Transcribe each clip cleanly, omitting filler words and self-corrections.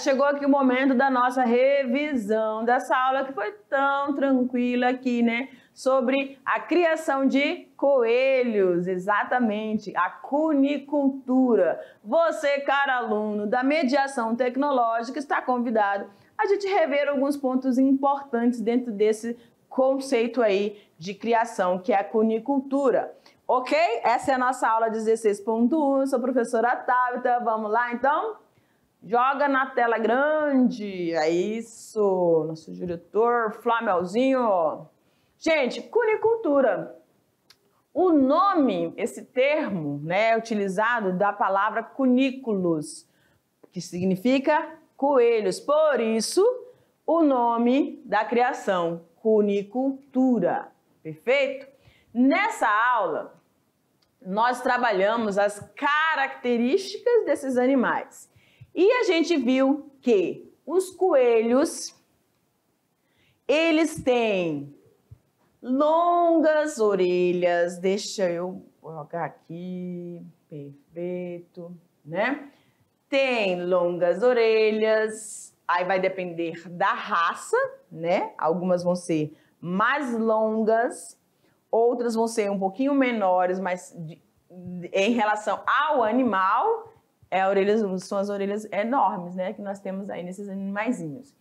chegou aqui o momento da nossa revisão dessa aula que foi tão tranquila aqui, né? Sobre a criação de coelhos, exatamente, a cunicultura. Você, caro aluno da mediação tecnológica, está convidado a gente rever alguns pontos importantes dentro desse conceito aí de criação, que é a cunicultura. Ok? Essa é a nossa aula 16.1, sou a professora Tabita, vamos lá então? Joga na tela grande, é isso, nosso diretor Flamelzinho. Gente, cunicultura, o nome, esse termo, né, é utilizado da palavra cunículos, que significa coelhos, por isso o nome da criação, cunicultura, perfeito? Nessa aula, nós trabalhamos as características desses animais. E a gente viu que os coelhos, eles têm longas orelhas, deixa eu colocar aqui, perfeito, né? Tem longas orelhas, aí vai depender da raça, né? Algumas vão ser mais longas, outras vão ser um pouquinho menores, mas em relação ao animal, são as orelhas enormes, né, que nós temos aí nesses animaizinhos.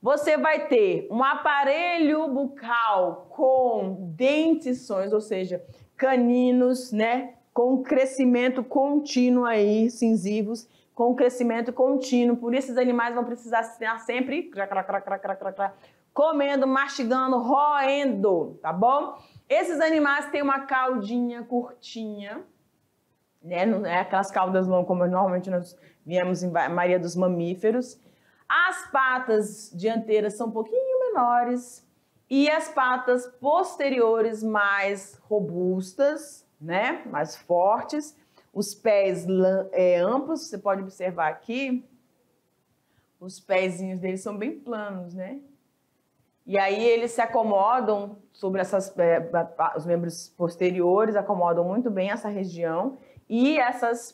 Você vai ter um aparelho bucal com dentições, ou seja, caninos, né, com crescimento contínuo aí, incisivos, com crescimento contínuo. Por isso, esses animais vão precisar estar sempre comendo, mastigando, roendo, tá bom? Esses animais têm uma caudinha curtinha, né? Não é aquelas caudas longas como normalmente nós vemos em maioria dos mamíferos. As patas dianteiras são um pouquinho menores e as patas posteriores mais robustas, né? Mais fortes. Os pés amplos, você pode observar aqui, os pezinhos deles são bem planos, né? E aí eles se acomodam sobre os membros posteriores, acomodam muito bem essa região e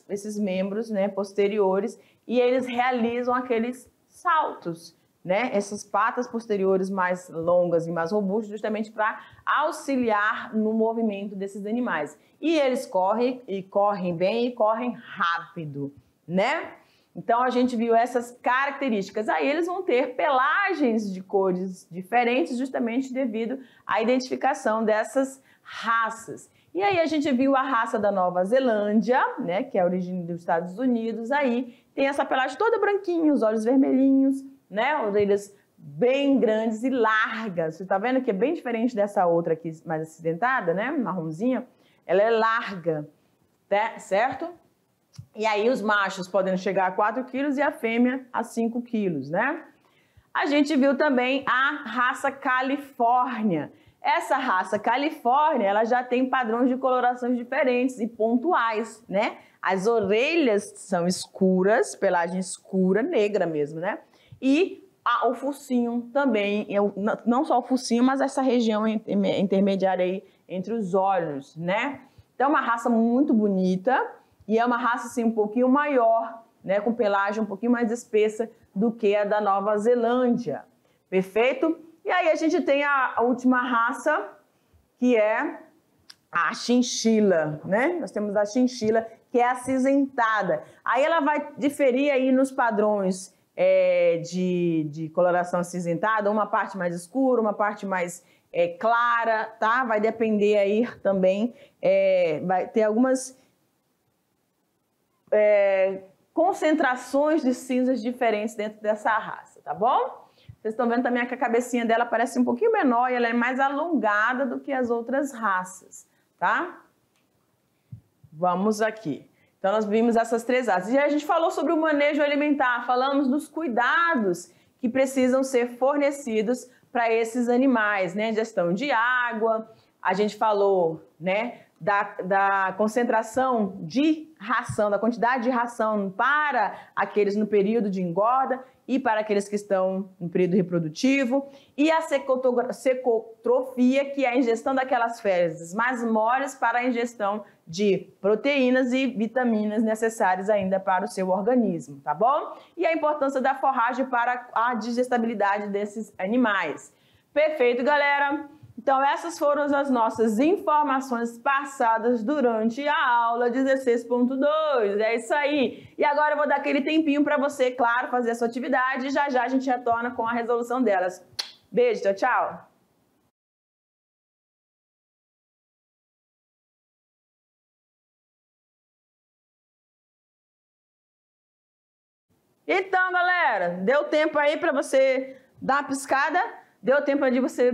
esses membros, né, posteriores, e eles realizam aqueles saltos, né? Essas patas posteriores mais longas e mais robustas, justamente para auxiliar no movimento desses animais. E eles correm bem e correm rápido, né? Então, a gente viu essas características. Aí eles vão ter pelagens de cores diferentes, justamente devido à identificação dessas raças. E aí a gente viu a raça da Nova Zelândia, né, que é a origem dos Estados Unidos. Aí tem essa pelagem toda branquinha, os olhos vermelhinhos, né, orelhas bem grandes e largas. Você tá vendo que é bem diferente dessa outra aqui mais acidentada, né, marronzinha? Ela é larga, tá? Certo? E aí os machos podem chegar a 4 quilos e a fêmea a 5 quilos, né? A gente viu também a raça Califórnia. Essa raça Califórnia, ela já tem padrões de colorações diferentes e pontuais, né? As orelhas são escuras, pelagem escura, negra mesmo, né? E o focinho também, não só o focinho, mas essa região intermediária aí entre os olhos, né? Então é uma raça muito bonita. E é uma raça assim, um pouquinho maior, né, com pelagem um pouquinho mais espessa do que a da Nova Zelândia. Perfeito? E aí a gente tem a última raça, que é a chinchila, né? Nós temos a chinchila, que é acinzentada. Aí ela vai diferir aí nos padrões de coloração acinzentada, uma parte mais escura, uma parte mais clara, tá? Vai depender aí também, vai ter algumas concentrações de cinzas diferentes dentro dessa raça, tá bom? Vocês estão vendo também que a cabecinha dela parece um pouquinho menor e ela é mais alongada do que as outras raças, tá? Vamos aqui. Então, nós vimos essas 3 raças. E a gente falou sobre o manejo alimentar, falamos dos cuidados que precisam ser fornecidos para esses animais, né? Gestão de água, a gente falou, né, da concentração de ração, da quantidade de ração para aqueles no período de engorda e para aqueles que estão no período reprodutivo, e a secotrofia, que é a ingestão daquelas fezes mais moles para a ingestão de proteínas e vitaminas necessárias ainda para o seu organismo, tá bom? E a importância da forragem para a digestibilidade desses animais. Perfeito, galera? Então, essas foram as nossas informações passadas durante a aula 16.2. É isso aí. E agora eu vou dar aquele tempinho para você, claro, fazer a sua atividade e já já a gente retorna com a resolução delas. Beijo, tchau, tchau. Então, galera, deu tempo aí para você dar uma piscada? Deu tempo de você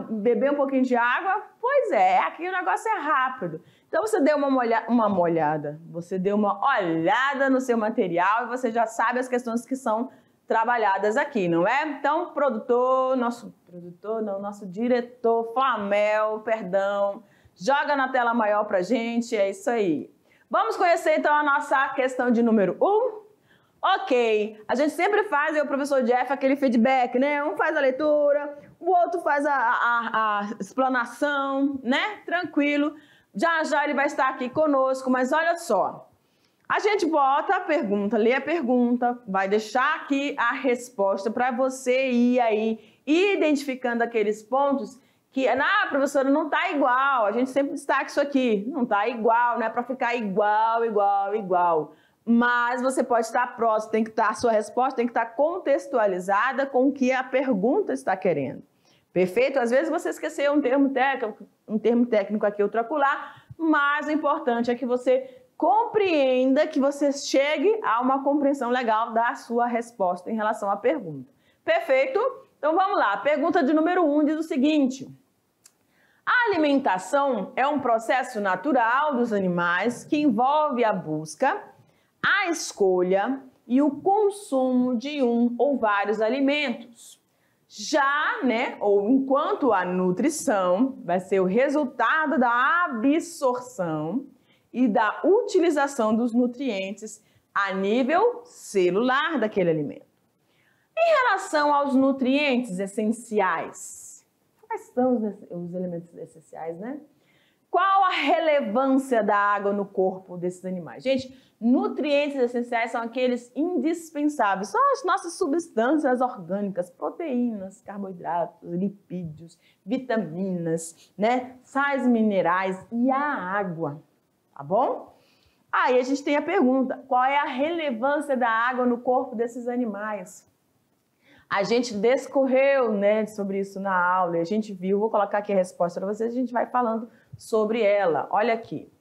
beber um pouquinho de água? Pois é, aqui o negócio é rápido. Então você deu você deu uma olhada no seu material e você já sabe as questões que são trabalhadas aqui, não é? Então, nosso diretor, Flamel, perdão, joga na tela maior pra gente, é isso aí. Vamos conhecer então a nossa questão de número 1? Ok, a gente sempre faz, o professor Jeff, aquele feedback, né? Um faz a leitura, o outro faz a explanação, né? Tranquilo. Já já ele vai estar aqui conosco, mas olha só. A gente bota a pergunta, lê a pergunta, vai deixar aqui a resposta para você ir aí identificando aqueles pontos que, professora, não tá igual. A gente sempre destaca isso aqui, não tá igual, não é para ficar igual. Mas você pode estar próximo, a sua resposta tem que estar contextualizada com o que a pergunta está querendo. Perfeito? Às vezes você esqueceu um termo técnico aqui, outro acolá, mas o importante é que você compreenda, que você chegue a uma compreensão legal da sua resposta em relação à pergunta. Perfeito? Então vamos lá. Pergunta de número 1 diz o seguinte: a alimentação é um processo natural dos animais que envolve a busca, a escolha e o consumo de um ou vários alimentos. Já, ou enquanto a nutrição vai ser o resultado da absorção e da utilização dos nutrientes a nível celular daquele alimento. Em relação aos nutrientes essenciais, quais são os elementos essenciais, né? Qual a relevância da água no corpo desses animais? Gente, nutrientes essenciais são aqueles indispensáveis, são as nossas substâncias orgânicas, proteínas, carboidratos, lipídios, vitaminas, né? Sais minerais e a água, tá bom? Aí a gente tem a pergunta, qual é a relevância da água no corpo desses animais? A gente discorreu, sobre isso na aula, a gente viu, vou colocar aqui a resposta para vocês, a gente vai falando sobre ela. Olha aqui.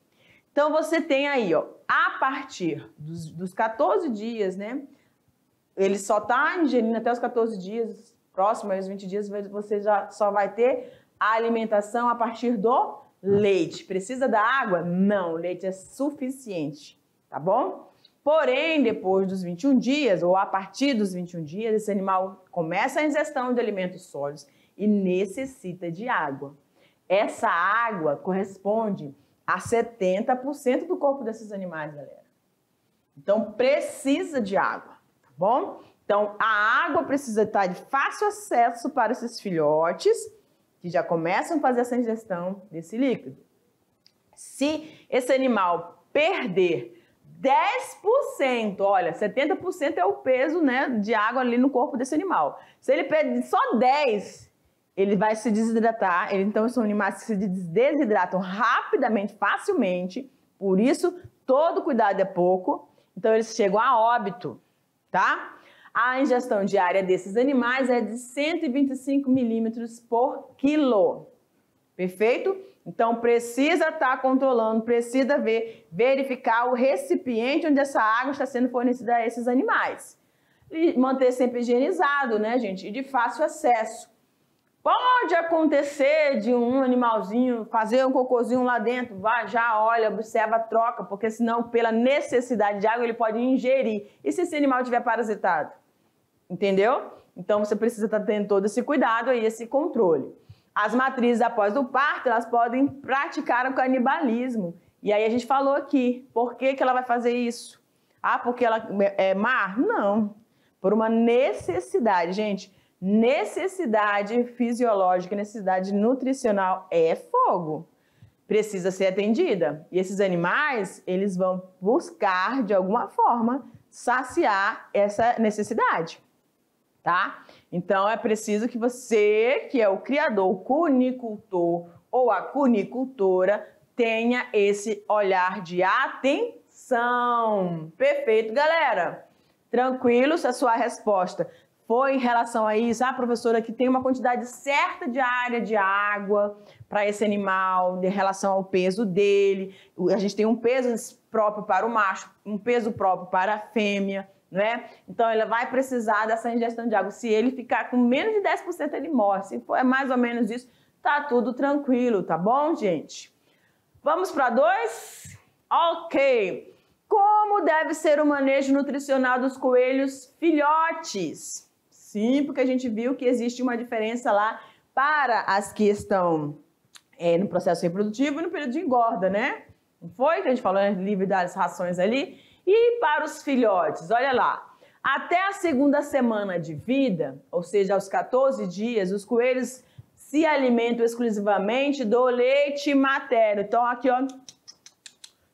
Então, você tem aí, a partir dos 14 dias, ele só está ingerindo até os 14 dias, próximo aos 20 dias, você já só vai ter a alimentação a partir do leite. Precisa da água? Não, o leite é suficiente, tá bom? Porém, depois dos 21 dias, ou a partir dos 21 dias, esse animal começa a ingestão de alimentos sólidos e necessita de água. Essa água corresponde a 70% do corpo desses animais, galera. Então, precisa de água, tá bom? Então, a água precisa estar de fácil acesso para esses filhotes que já começam a fazer essa ingestão desse líquido. Se esse animal perder 10%, olha, 70% é o peso, de água ali no corpo desse animal. Se ele perder só 10%, ele vai se desidratar. Então, são animais que se desidratam rapidamente, facilmente. Por isso, todo cuidado é pouco. Então, eles chegam a óbito, tá? A ingestão diária desses animais é de 125 milímetros por quilo. Perfeito? Então, precisa estar controlando, precisa verificar o recipiente onde essa água está sendo fornecida a esses animais. E manter sempre higienizado, gente? E de fácil acesso. Pode acontecer de um animalzinho fazer um cocôzinho lá dentro, já olha, observa a troca, porque senão, pela necessidade de água, ele pode ingerir. E se esse animal estiver parasitado? Entendeu? Então, você precisa estar tendo todo esse cuidado e esse controle. As matrizes após o parto, elas podem praticar o canibalismo. E aí a gente falou aqui, por que que ela vai fazer isso? Ah, porque ela é má? Não, por uma necessidade, gente. Necessidade fisiológica, necessidade nutricional é fogo. Precisa ser atendida. E esses animais, eles vão buscar, de alguma forma, saciar essa necessidade, tá? Então, é preciso que você, que é o criador, o cunicultor ou a cunicultora, tenha esse olhar de atenção. Perfeito, galera? Tranquilo se a sua resposta foi em relação a isso? Ah, professora, que tem uma quantidade certa diária de água para esse animal, em relação ao peso dele. A gente tem um peso próprio para o macho, um peso próprio para a fêmea, né? Então, ele vai precisar dessa ingestão de água. Se ele ficar com menos de 10%, ele morre. Se for mais ou menos isso, tá tudo tranquilo, tá bom, gente? Vamos para 2? Ok. Como deve ser o manejo nutricional dos coelhos filhotes? Sim, porque a gente viu que existe uma diferença lá para as que estão no processo reprodutivo e no período de engorda, né? Não foi que a gente falou, né? Livre das rações ali? E para os filhotes, olha lá. Até a segunda semana de vida, ou seja, aos 14 dias, os coelhos se alimentam exclusivamente do leite materno. Então, aqui, ó,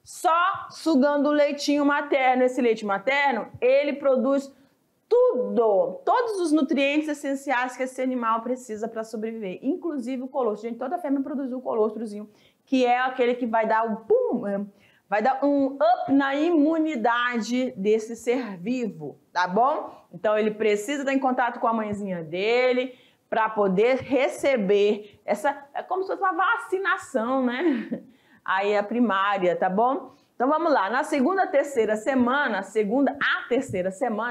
só sugando o leitinho materno. Esse leite materno, ele produz tudo, todos os nutrientes essenciais que esse animal precisa para sobreviver, inclusive o colostro. Gente, toda fêmea produz um colostrozinho, que é aquele que vai dar vai dar um up na imunidade desse ser vivo, tá bom? Então ele precisa estar em contato com a mãezinha dele para poder receber é como se fosse uma vacinação, né? Aí a primária, tá bom? Então vamos lá, na segunda a terceira semana,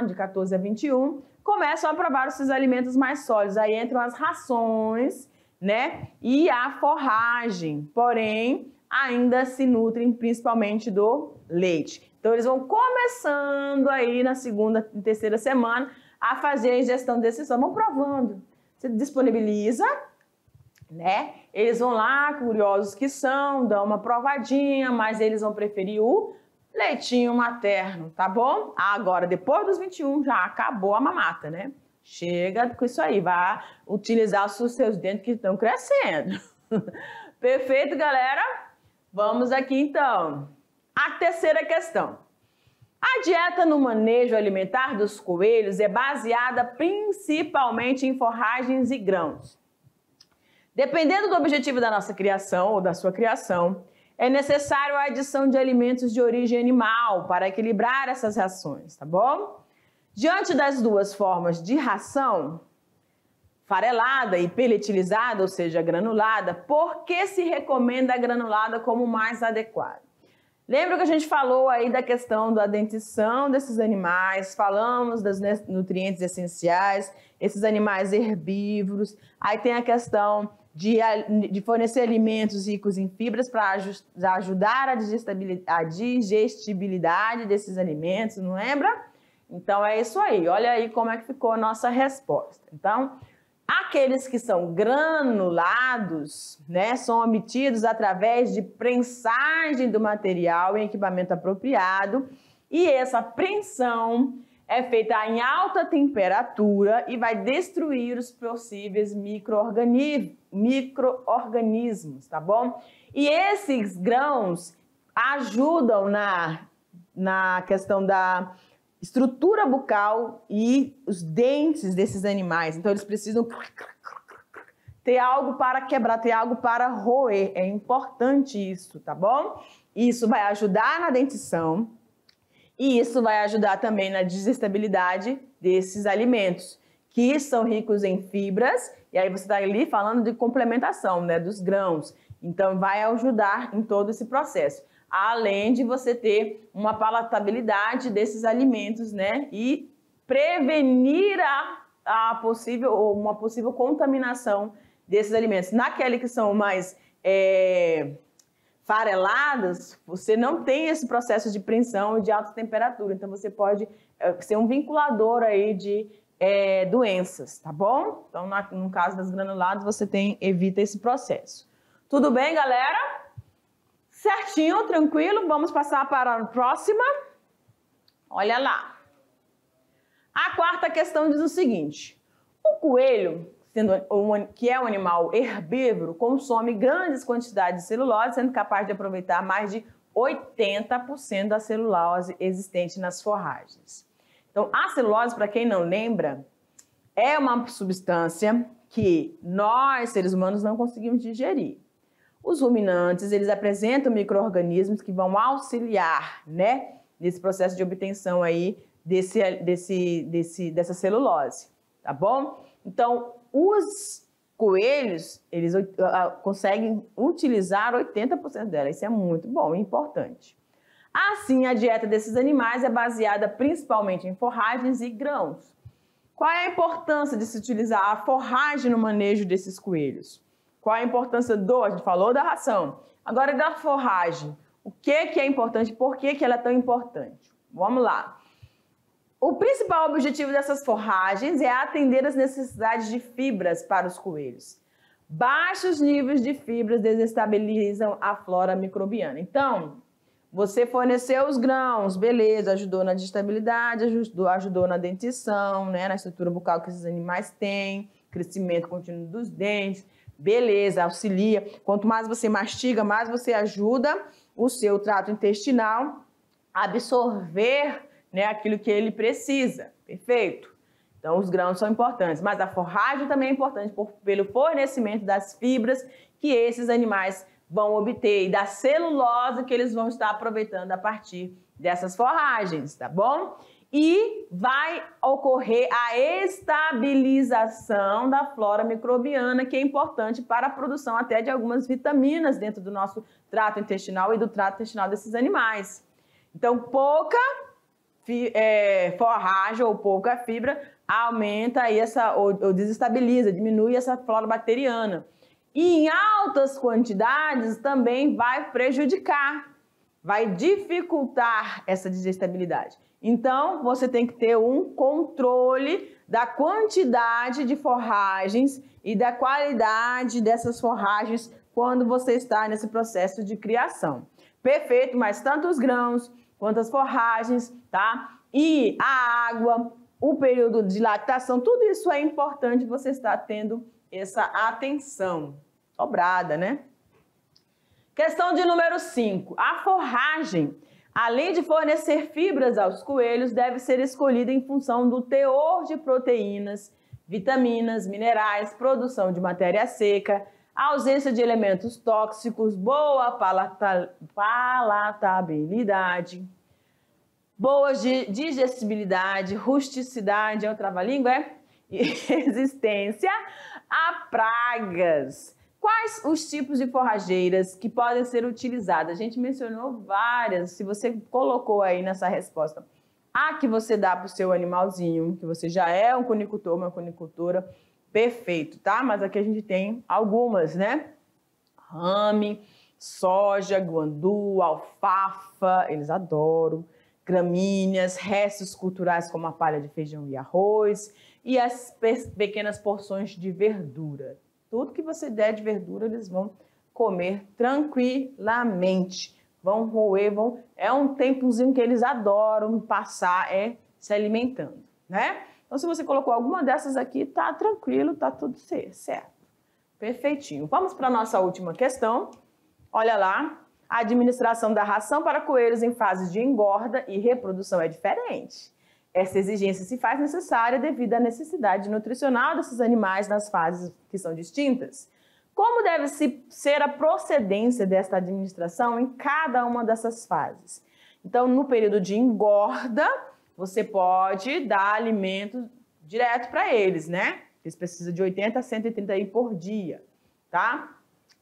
de 14 a 21, começam a provar esses alimentos mais sólidos. Aí entram as rações, né? E a forragem, porém, ainda se nutrem principalmente do leite. Então eles vão começando aí na segunda e terceira semana a fazer a ingestão desses, vão provando. Você disponibiliza, né? Eles vão lá, curiosos que são, dão uma provadinha, mas eles vão preferir o leitinho materno, tá bom? Agora, depois dos 21, já acabou a mamata, né? Chega com isso aí, vai utilizar os seus dentes que estão crescendo. Perfeito, galera? Vamos aqui, então. A terceira questão. A dieta no manejo alimentar dos coelhos é baseada principalmente em forragens e grãos. Dependendo do objetivo da nossa criação ou da sua criação, é necessário a adição de alimentos de origem animal para equilibrar essas rações, tá bom? Diante das duas formas de ração, farelada e peletilizada, ou seja, granulada, por que se recomenda a granulada como mais adequada? Lembra que a gente falou aí da questão da dentição desses animais, falamos dos nutrientes essenciais, esses animais herbívoros, aí tem a questão de fornecer alimentos ricos em fibras para ajudar a digestibilidade desses alimentos, não lembra? Então é isso aí, olha aí como é que ficou a nossa resposta. Então, aqueles que são granulados, né, são obtidos através de prensagem do material em equipamento apropriado, e essa prensão é feita em alta temperatura e vai destruir os possíveis micro-organismos, tá bom? E esses grãos ajudam na questão da estrutura bucal e os dentes desses animais. Então, eles precisam ter algo para quebrar, ter algo para roer. É importante isso, tá bom? Isso vai ajudar na dentição e isso vai ajudar também na digestibilidade desses alimentos, que são ricos em fibras. E aí você está ali falando de complementação, né, dos grãos. Então, vai ajudar em todo esse processo. Além de você ter uma palatabilidade desses alimentos, né? E prevenir uma possível contaminação desses alimentos. Naqueles que são mais farelados, você não tem esse processo de prensão de alta temperatura. Então, você pode ser um vinculador aí de doenças, tá bom? Então, no caso das granuladas, você evita esse processo. Tudo bem, galera? Certinho, tranquilo? Vamos passar para a próxima. Olha lá. A quarta questão diz o seguinte: o coelho, que é um animal herbívoro, consome grandes quantidades de celulose, sendo capaz de aproveitar mais de 80% da celulose existente nas forragens. Então, a celulose, para quem não lembra, é uma substância que nós, seres humanos, não conseguimos digerir. Os ruminantes, eles apresentam micro-organismos que vão auxiliar, né, nesse processo de obtenção aí dessa celulose, tá bom? Então, os coelhos, eles conseguem utilizar 80% dela. Isso é muito bom e importante. Assim, a dieta desses animais é baseada principalmente em forragens e grãos. Qual é a importância de se utilizar a forragem no manejo desses coelhos? Qual é a importância a gente falou da ração. Agora, da forragem. O que é importante? Por que ela é tão importante? Vamos lá. O principal objetivo dessas forragens é atender às necessidades de fibras para os coelhos. Baixos níveis de fibras desestabilizam a flora microbiana. Então, você forneceu os grãos, beleza, ajudou na digestibilidade, ajudou na dentição, né, na estrutura bucal que esses animais têm, crescimento contínuo dos dentes, beleza, auxilia. Quanto mais você mastiga, mais você ajuda o seu trato intestinal a absorver, né, aquilo que ele precisa, perfeito? Então, os grãos são importantes, mas a forragem também é importante pelo fornecimento das fibras que esses animais vão obter e da celulose que eles vão estar aproveitando a partir dessas forragens, tá bom? E vai ocorrer a estabilização da flora microbiana, que é importante para a produção até de algumas vitaminas dentro do nosso trato intestinal e do trato intestinal desses animais. Então, pouca forragem ou pouca fibra aumenta aí ou desestabiliza, diminui essa flora bacteriana. E em altas quantidades também vai prejudicar, vai dificultar essa digestibilidade. Então, você tem que ter um controle da quantidade de forragens e da qualidade dessas forragens quando você está nesse processo de criação. Perfeito, mas tanto os grãos quanto as forragens, tá? E a água, o período de lactação, tudo isso é importante você estar tendo essa atenção dobrada, né? Questão de número 5. A forragem, além de fornecer fibras aos coelhos, deve ser escolhida em função do teor de proteínas, vitaminas, minerais, produção de matéria seca, ausência de elementos tóxicos, boa palatabilidade, boa digestibilidade, rusticidade, é o trava-língua, e resistência a pragas. Quais os tipos de forrageiras que podem ser utilizadas? A gente mencionou várias, se você colocou aí nessa resposta. A que você dá para o seu animalzinho, que você já é um cunicultor, uma cunicultora, perfeito, tá? Mas aqui a gente tem algumas, né? Rame, soja, guandu, alfafa, eles adoram. Gramíneas, restos culturais como a palha de feijão e arroz e as pequenas porções de verdura. Tudo que você der de verdura, eles vão comer tranquilamente. Vão roer, é um tempozinho que eles adoram passar se alimentando, né? Então, se você colocou alguma dessas aqui, tá tranquilo, tá tudo certo. Perfeitinho. Vamos para a nossa última questão. Olha lá. A administração da ração para coelhos em fase de engorda e reprodução é diferente. Essa exigência se faz necessária devido à necessidade nutricional desses animais nas fases que são distintas. Como deve ser a procedência desta administração em cada uma dessas fases? Então, no período de engorda, você pode dar alimento direto para eles, né? Eles precisam de 80 a 130 aí por dia, tá?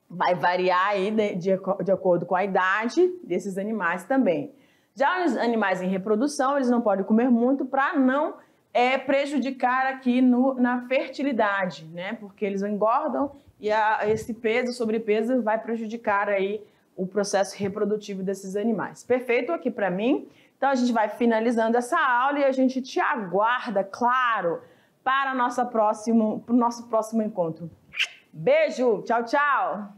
Vai variar aí de acordo com a idade desses animais também. Já os animais em reprodução, eles não podem comer muito para não prejudicar aqui na fertilidade, né? Porque eles engordam e esse peso, sobrepeso, vai prejudicar aí o processo reprodutivo desses animais. Perfeito aqui para mim? Então a gente vai finalizando essa aula e a gente te aguarda, claro, para o nosso próximo encontro. Beijo, tchau, tchau!